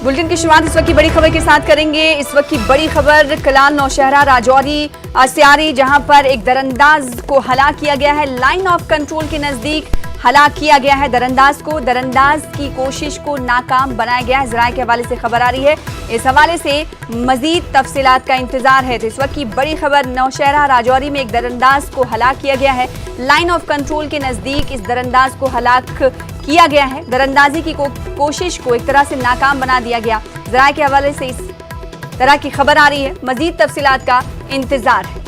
Bulletin की शुरुआत इस वक्त की बड़ी खबर के साथ करेंगे। इस वक्त की बड़ी खबर कलाल, नौशहरा, राजौरी, सियारी, जहां पर एक दरअंदाज को हलाक किया गया है। लाइन ऑफ कंट्रोल के नजदीक हलाक किया गया है दरअंदाज को। दरअंदाज की कोशिश को नाकाम बनाया गया है, जराये के हवाले से खबर आ रही है। इस हवाले से मजीद तफसीलात का इंतजार है। तो इस वक्त की बड़ी खबर, नौशहरा, राजौरी में एक दरअंदाज को हलाक किया गया है। लाइन ऑफ कंट्रोल के नजदीक इस दरअंदाज को हलाक किया गया है। दरअंदाजी की कोशिश को एक तरह से नाकाम बना दिया गया। जराये के हवाले से इस तरह की खबर आ रही है, मजीद तफसीलात का इंतजार है।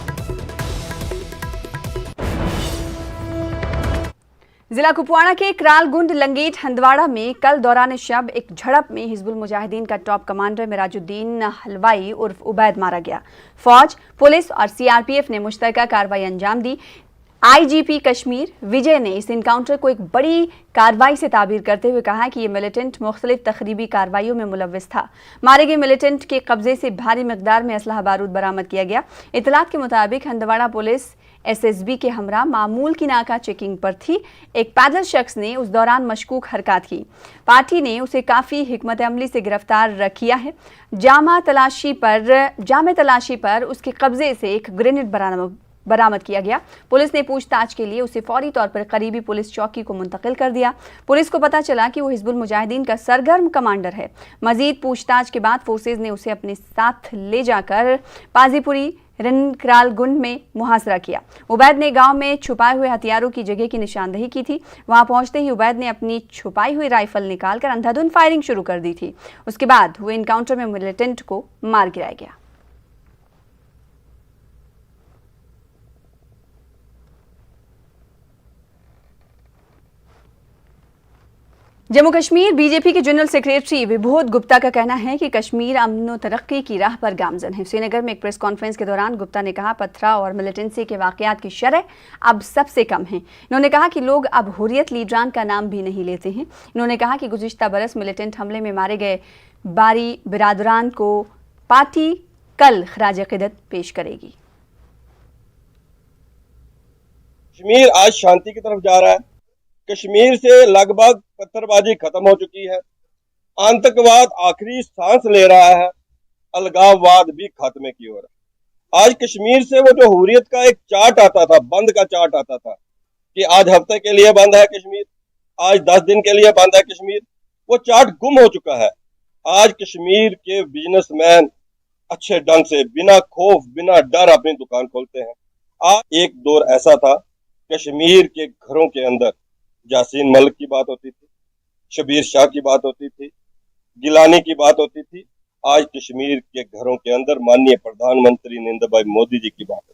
जिला कुपवाड़ा के करालगुंड लंगेट हंदवाड़ा में कल दौरान शब एक झड़प में हिजबुल मुजाहिदीन का टॉप कमांडर मिराजुद्दीन हलवाई उर्फ उबैद मारा गया। फौज, पुलिस और सीआरपीएफ ने मुश्तरका कार्रवाई अंजाम दी। आईजीपी कश्मीर विजय ने इस इनकाउंटर को एक बड़ी कार्रवाई से ताबीर करते हुए कहा कि ये मिलिटेंट मुख्तलिफ तखरीबी कार्रवाइयों में मुलव्विस था। मारे गए मिलिटेंट के कब्जे से भारी मिकदार में असलहा बारूद बरामद किया गया। इतलात के मुताबिक हंदवाड़ा पुलिस एसएसबी के हमरा मामूल की नाका चेकिंग पर थी। एक पैदल शख्स ने उस दौरान मशकूक हरकत की। पार्टी ने उसे काफ़ी हिकमत अमली से गिरफ्तार किया है। जामे तलाशी पर उसके कब्जे से एक ग्रेनेड बरामद किया गया। पुलिस ने पूछताछ के लिए उसे फौरी तौर पर करीबी पुलिस चौकी को मुंतकिल कर दिया। पुलिस को पता चला कि वो हिजबुल मुजाहिदीन का सरगर्म कमांडर है। मजीद पूछताछ के बाद फोर्सेज ने उसे अपने साथ ले जाकर पाजीपुरी करालगुंड में मुहासरा किया। उबैद ने गांव में छुपाए हुए हथियारों की जगह की निशानदही की थी। वहां पहुंचते ही उबैद ने अपनी छुपाई हुई राइफल निकालकर अंधाधुंध फायरिंग शुरू कर दी थी। उसके बाद हुए इनकाउंटर में मिलिटेंट को मार गिराया गया। जम्मू कश्मीर बीजेपी के जनरल सेक्रेटरी विबोध गुप्ता का कहना है कि कश्मीर अमन व तरक्की की राह पर गामजन है। श्रीनगर में एक प्रेस कॉन्फ्रेंस के दौरान गुप्ता ने कहा, पथराव और मिलिटेंसी के वाकयात की शरह अब सबसे कम है। इन्होंने कहा कि लोग अब हुर्रियत लीडरान का नाम भी नहीं लेते हैं। इन्होंने कहा कि गुज़िश्ता बरस मिलिटेंट हमले में मारे गए बारी बिरादरान को पार्टी कल खराज अक़ीदत पेश करेगी। कश्मीर आज शांति की तरफ जा रहा है। कश्मीर से लगभग पत्थरबाजी खत्म हो चुकी है। आतंकवाद आखिरी सांस ले रहा है। अलगाववाद भी खात्मे की ओर है। आज कश्मीर से वो जो हुर्रियत का एक चार्ट आता था, बंद का चार्ट आता था कि आज हफ्ते के लिए बंद है कश्मीर, आज 10 दिन के लिए बंद है कश्मीर, वो चार्ट गुम हो चुका है। आज कश्मीर के बिजनेसमैन अच्छे ढंग से बिना खौफ बिना डर अपनी दुकान खोलते हैं। आज एक दौर ऐसा था, कश्मीर के घरों के अंदर यासीन मलिक की बात होती थी, शबीर शाह की बात होती थी, गिलानी की बात होती थी। आज कश्मीर के घरों के अंदर माननीय प्रधानमंत्री नरेंद्र भाई मोदी जी की बात होती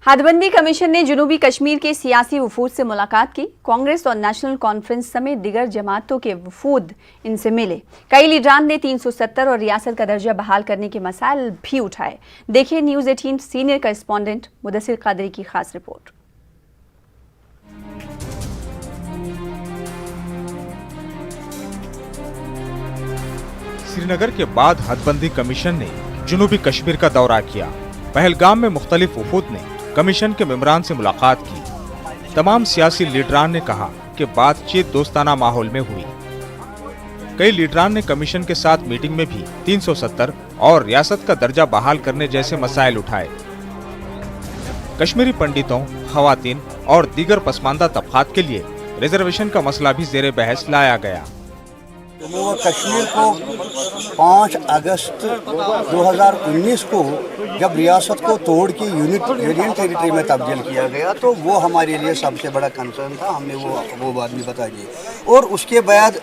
है। हदबंदी कमीशन ने जनूबी कश्मीर के सियासी वफूद से मुलाकात की। कांग्रेस और नेशनल कॉन्फ्रेंस समेत दिगर जमातों के वफूद इनसे मिले। कई लीडरान ने 370 और रियासत का दर्जा बहाल करने के मसाइल भी उठाए। देखिए news 18 senior correspondent Mudassir Qadri की खास रिपोर्ट। श्रीनगर के बाद हदबंदी कमीशन ने जनूबी कश्मीर का दौरा किया। पहलगाम में मुख्तलिफ वफूद ने कमीशन के मेंबरान से मुलाकात की। तमाम सियासी लीडरान ने कहा कि बातचीत दोस्ताना माहौल में हुई। कई लीडरान ने कमीशन के साथ मीटिंग में भी 370 और रियासत का दर्जा बहाल करने जैसे मसाइल उठाए। कश्मीरी पंडितों, खवातीन और दीगर पसमानदा तबकात के लिए रिजर्वेशन का मसला भी जेर बहस लाया गया। जम्मू व कश्मीर को 5 अगस्त 2019 को जब रियासत को तोड़ के यूनियन टेरिटरी में तब्दील किया गया तो वो हमारे लिए सबसे बड़ा कंसर्न था। हमने वो बात भी बता दी। और उसके बाद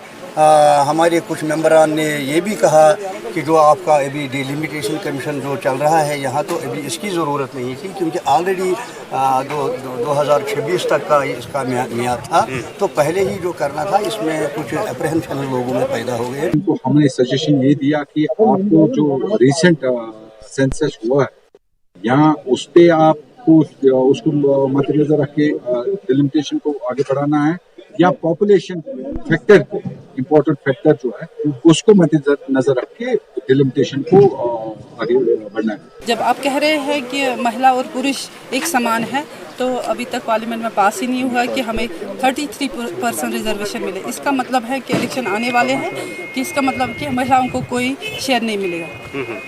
हमारे कुछ मेंबरान ने ये भी कहा कि जो आपका अभी डिलिमिटेशन कमीशन जो चल रहा है यहाँ, तो अभी इसकी ज़रूरत नहीं थी क्योंकि ऑलरेडी 2026 तक का इसका मियाद था। तो पहले ही जो करना था इसमें कुछ अप्रहेंशन लोगों में पैदा हो गए। तो हमने सजेशन ये दिया कि आपको जो रिसेंट सेंसस हुआ है यहाँ उस पे आपको उसको मद्देनजर रख के डिलिमिटेशन को आगे बढ़ाना है या पॉपुलेशन फैक्टर को, इम्पोर्टेंट फैक्टर जो है उसको मद्देनजर रख के डिलिमिटेशन को आगे बढ़ना है। जब आप कह रहे हैं कि महिला और पुरुष एक समान है तो अभी तक पार्लियामेंट में पास ही नहीं हुआ कि हमें 33% रिजर्वेशन मिले। इसका मतलब है कि इलेक्शन आने वाले हैं कि इसका मतलब कि महिलाओं को कोई शेयर नहीं मिलेगा।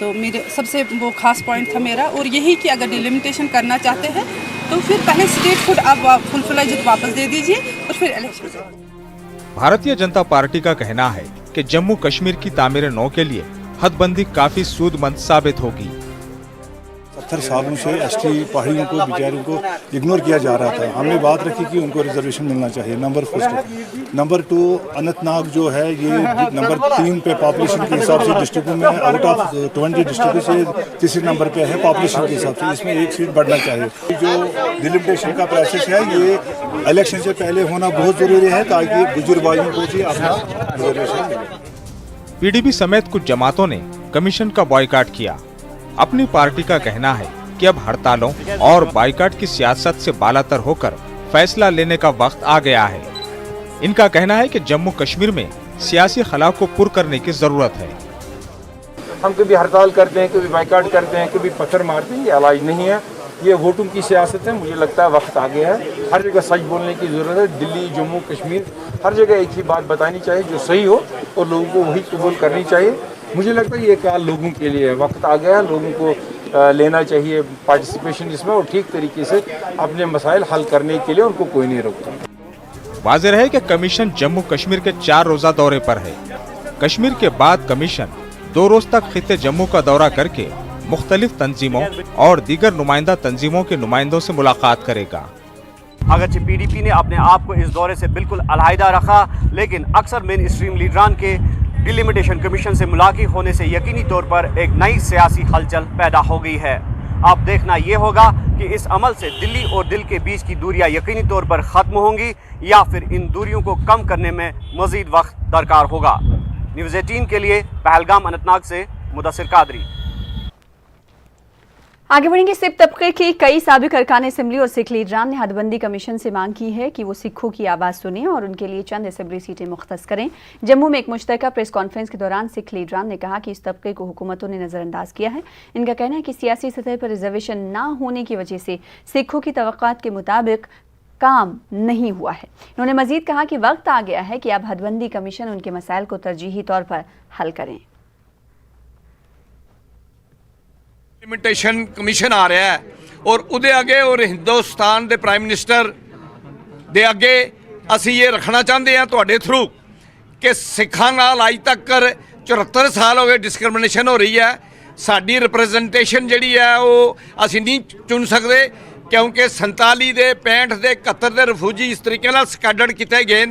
तो मेरे सबसे वो खास पॉइंट था मेरा, और यही कि अगर डिलिमिटेशन करना चाहते हैं तो फिर पहले स्टेटहुड आप फुल फ्लेज्ड वापस दे दीजिए और फिर इलेक्शन। भारतीय जनता पार्टी का कहना है कि जम्मू कश्मीर की तामीर 9 के लिए हदबंदी काफी सूदमंद साबित होगी। 70 सालों से एसटी पहाड़ियों को बेचारों को इग्नोर किया जा रहा था। हमने बात रखी कि उनको रिजर्वेशन मिलना चाहिए। नंबर 1। नंबर 2, अनंतनाग जो है ये नंबर 3 पे पॉपुलेशन के हिसाब से डिस्ट्रिक्टों में आउट ऑफ 20 डिस्ट्रिक्ट से तीसरे नंबर पे है पॉपुलेशन के हिसाब से। इसमें एक सीट बढ़ना चाहिए। जो डिलिमिटेशन का प्रोसेस है ये इलेक्शन से पहले होना बहुत जरूरी है ताकि बुजुर्ग भाइयों को भी अपना रिजर्वेशन मिले। पीडीपी समेत कुछ जमातों ने कमीशन का बॉयकॉट किया। अपनी पार्टी का कहना है कि अब हड़तालों और बाइकआउट की सियासत से बालातर होकर फैसला लेने का वक्त आ गया है। इनका कहना है कि जम्मू कश्मीर में सियासी खला को पुर करने की जरूरत है। हम कभी हड़ताल करते हैं, कभी बाइकआउट करते हैं, कभी पत्थर मारते हैं, ये इलाज नहीं है। ये वोटों की सियासत है। मुझे लगता है वक्त आ गया है। हर जगह सच बोलने की ज़रूरत है। दिल्ली, जम्मू कश्मीर, हर जगह एक ही बात बतानी चाहिए जो सही हो और लोगों को वही कबूल करनी चाहिए। मुझे लगता है ये काल लोगों के लिए वक्त आ गया है। लोगों को लेना चाहिए पार्टिसिपेशन इसमें और ठीक तरीके से अपने मसाइल हल करने के लिए उनको कोई नहीं रोकता। वाज़ेह है कि कमीशन जम्मू कश्मीर के 4 रोज़ा दौरे पर है। कश्मीर के बाद कमीशन 2 रोज तक खित्ते जम्मू का दौरा करके मुख्तलिफ तंजीमों और दीगर नुमाइंदा तंजीमों के नुमाइंदों से मुलाकात करेगा। अगरचे पीडीपी ने अपने आप को इस दौरे से बिल्कुल अलहदा रखा, लेकिन अक्सर मेन स्ट्रीम लीडरान के डिलिमिटेशन कमीशन से मुलाकात होने से यकीनी तौर पर एक नई सियासी हलचल पैदा हो गई है। अब देखना ये होगा कि इस अमल से दिल्ली और दिल के बीच की दूरियां यकीनी तौर पर ख़त्म होंगी या फिर इन दूरियों को कम करने में मज़ीद वक्त दरकार होगा। न्यूज़ 18 के लिए पहलगाम अनंतनाग से मुदस्सिर कादरी। आगे बढ़ेंगे। सिख तबके के कई साबिक अरकान असेंबली और सिख लीडरान ने हदबंदी कमीशन से मांग की है कि वो सिखों की आवाज़ सुने और उनके लिए चंद असेंबली सीटें मुख्तस करें। जम्मू में एक मुश्तरका प्रेस कॉन्फ्रेंस के दौरान सिख लीडरान ने कहा कि इस तबके को हुकूमतों ने नज़रअंदाज किया है। इनका कहना है कि सियासी सतह पर रिजर्वेशन ना होने की वजह से सिखों की तवक्कात के मुताबिक काम नहीं हुआ है। उन्होंने मजीद कहा कि वक्त आ गया है कि अब हदबंदी कमीशन उनके मसाइल को तरजीही तौर पर हल करें। डिलिमिटेशन कमीशन आ रहा है और उहदे अगे और हिंदुस्तान के प्राइम मिनिस्टर दे अगे असी ये रखना चाहते हैं तुहाडे थ्रू कि सिखां नाल अज तक 74 साल हो गए डिस्क्रिमिनेशन हो रही है। साडी रिप्रजेंटेशन जिहड़ी है वो असी नहीं चुन सकते क्योंकि 47 दे 65 दे 71 दे रिफ्यूजी इस तरीके नाल स्कैडर्ड किए गए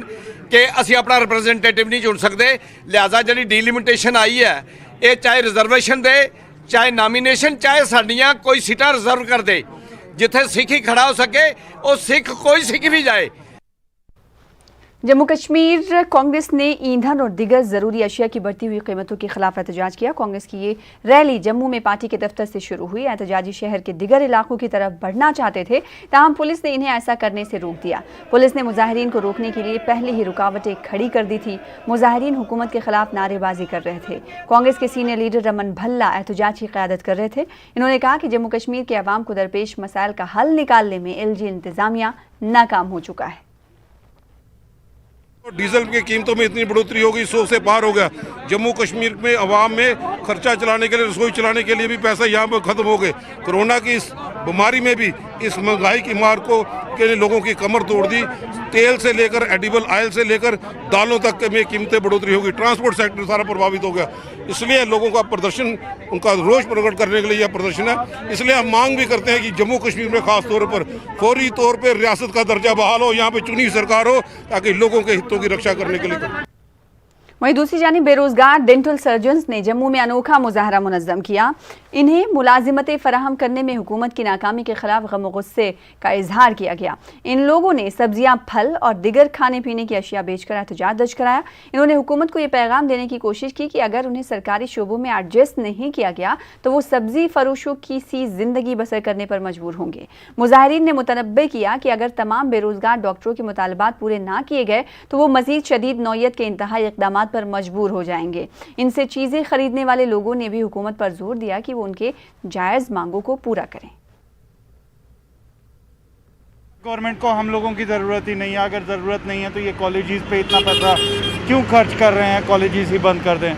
कि असी अपना रिप्रजेंटेटिव नहीं चुन सकते। लिहाजा जिहड़ी डिलिमिटेशन आई है ये चाहे रिजर्वेशन दे चाहे नॉमिनेशन चाहे साड़ियाँ कोई सीटां रिजर्व कर दे, जिथे सिख ही खड़ा हो सके वो सिख कोई सिख भी जाए। जम्मू कश्मीर कांग्रेस ने ईंधन और दिगर जरूरी अशिया की बढ़ती हुई कीमतों के खिलाफ एहतजाज किया। कांग्रेस की ये रैली जम्मू में पार्टी के दफ्तर से शुरू हुई। एहतजाजी शहर के दिगर इलाकों की तरफ बढ़ना चाहते थे, ताहम पुलिस ने इन्हें ऐसा करने से रोक दिया। पुलिस ने मुजाहिरीन को रोकने के लिए पहले ही रुकावटें खड़ी कर दी थी। मुजाहिरीन हुकूमत के खिलाफ नारेबाजी कर रहे थे। कांग्रेस के सीनियर लीडर रमन भल्ला एहतजाज की क़यादत कर रहे थे। इन्होंने कहा कि जम्मू कश्मीर के अवाम को दरपेश मसाइल का हल निकालने में एलजी इंतजामिया नाकाम हो चुका है। डीजल की कीमतों में इतनी बढ़ोतरी हो गई, 100 से पार हो गया। जम्मू कश्मीर में अवाम में खर्चा चलाने के लिए, रसोई चलाने के लिए भी पैसा यहाँ पर खत्म हो गए। कोरोना की इस बीमारी में भी इस महंगाई की मार को के लिए लोगों की कमर तोड़ दी। तेल से लेकर एडिबल ऑयल से लेकर दालों तक में कीमतें बढ़ोतरी होगी। ट्रांसपोर्ट सेक्टर सारा प्रभावित हो गया। इसलिए लोगों का प्रदर्शन, उनका रोष प्रकट करने के लिए यह प्रदर्शन है। इसलिए हम मांग भी करते हैं कि जम्मू कश्मीर में खास तौर पर फौरी तौर पर रियासत का दर्जा बहाल हो, यहाँ पे चुनी सरकार हो ताकि लोगों के हितों की रक्षा करने के लिए। वहीं दूसरी जानिब बेरोजगार डेंटल सर्जन्स ने जम्मू में अनोखा मुजाहरा मुनज़्ज़म किया। इन्हें मुलाजिमतें फराहम करने में हुकूमत की नाकामी के खिलाफ गम और गुस्से का इजहार किया गया। इन लोगों ने सब्जियां, फल और दिगर खाने पीने की अशिया बेचकर एहतजाज दर्ज कराया। इन्होंने हुकूमत को ये पैगाम देने की कोशिश की कि अगर उन्हें सरकारी शोबों में एडजस्ट नहीं किया गया तो वो सब्जी फरोशों की सी जिंदगी बसर करने पर मजबूर होंगे। मुजाहिरीन ने मुतनब्बे किया कि अगर तमाम बेरोजगार डॉक्टरों के मुतालबात पूरे ना किए गए तो वो मजीद शदीद नौयत के इंतहाई इक़दामात पर मजबूर हो जाएंगे। इनसे चीजें खरीदने वाले लोगों ने भी हुकूमत पर जोर दिया कि वो उनके जायज मांगों को पूरा करें। गवर्नमेंट को हम लोगों की ज़रूरत ही नहीं है। अगर ज़रूरत नहीं है तो ये कॉलेजेस पे इतना पैसा क्यों खर्च कर रहे हैं, कॉलेजेस ही बंद कर दें।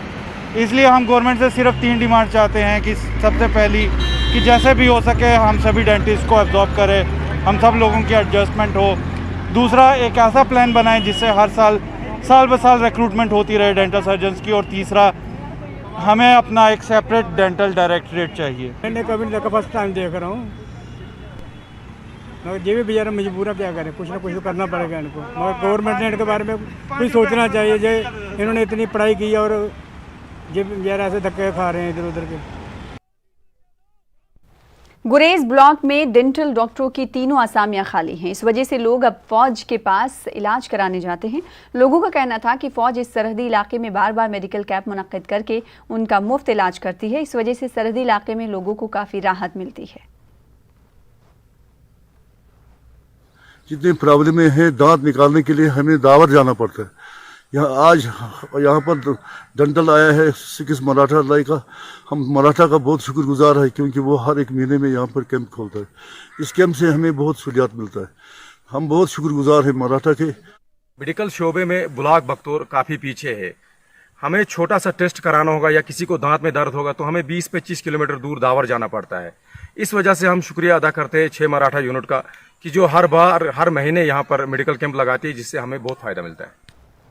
इसलिए हम गवर्नमेंट से सिर्फ 3 डिमांड चाहते हैं कि सबसे पहली कि जैसे भी हो सके हम सभी डेंटिस्ट को एब्जॉर्ब करें, हम सब लोगों की एडजस्टमेंट हो। दूसरा, एक ऐसा प्लान बनाएं जिससे हर साल ब साल रिक्रूटमेंट होती रहे डेंटल सर्जन्स की। और तीसरा, हमें अपना एक सेपरेट डेंटल डायरेक्टरेट चाहिए। मैंने कभी नहीं देखा, फर्स्ट टाइम देख रहा हूँ। मगर ये भी बेचारा मजबूर है, क्या करें, कुछ ना कुछ तो करना पड़ेगा इनको। मगर गवर्नमेंट ने इनके बारे में कुछ सोचना चाहिए। जो इन्होंने इतनी पढ़ाई की और ये बेचारा ऐसे धक्के खा रहे हैं इधर उधर के। गुरेज ब्लॉक में डेंटल डॉक्टरों की 3 असामियां खाली हैं। इस वजह से लोग अब फौज के पास इलाज कराने जाते हैं। लोगों का कहना था कि फौज इस सरहदी इलाके में बार बार मेडिकल कैंप मुनक्किद करके उनका मुफ्त इलाज करती है। इस वजह से सरहदी इलाके में लोगों को काफ़ी राहत मिलती है। जितनी प्रॉब्लमें हैं, दांत निकालने के लिए हमें दावर जाना पड़ता है। यहाँ पर डेंटल आया है 6 मराठा लाई का। हम मराठा का बहुत शुक्रगुजार है क्योंकि वो हर एक महीने में यहाँ पर कैंप खोलता है। इस कैंप से हमें बहुत सहूलियत मिलता है। हम बहुत शुक्रगुजार हैं मराठा के। मेडिकल शोबे में ब्लॉक बख्तौर काफ़ी पीछे है। हमें छोटा सा टेस्ट कराना होगा या किसी को दांत में दर्द होगा तो हमें 20-25 किलोमीटर दूर दावर जाना पड़ता है। इस वजह से हम शुक्रिया अदा करते हैं 6 मराठा यूनिट का कि जो हर महीने यहाँ पर मेडिकल कैंप लगाती है, जिससे हमें बहुत फ़ायदा मिलता है।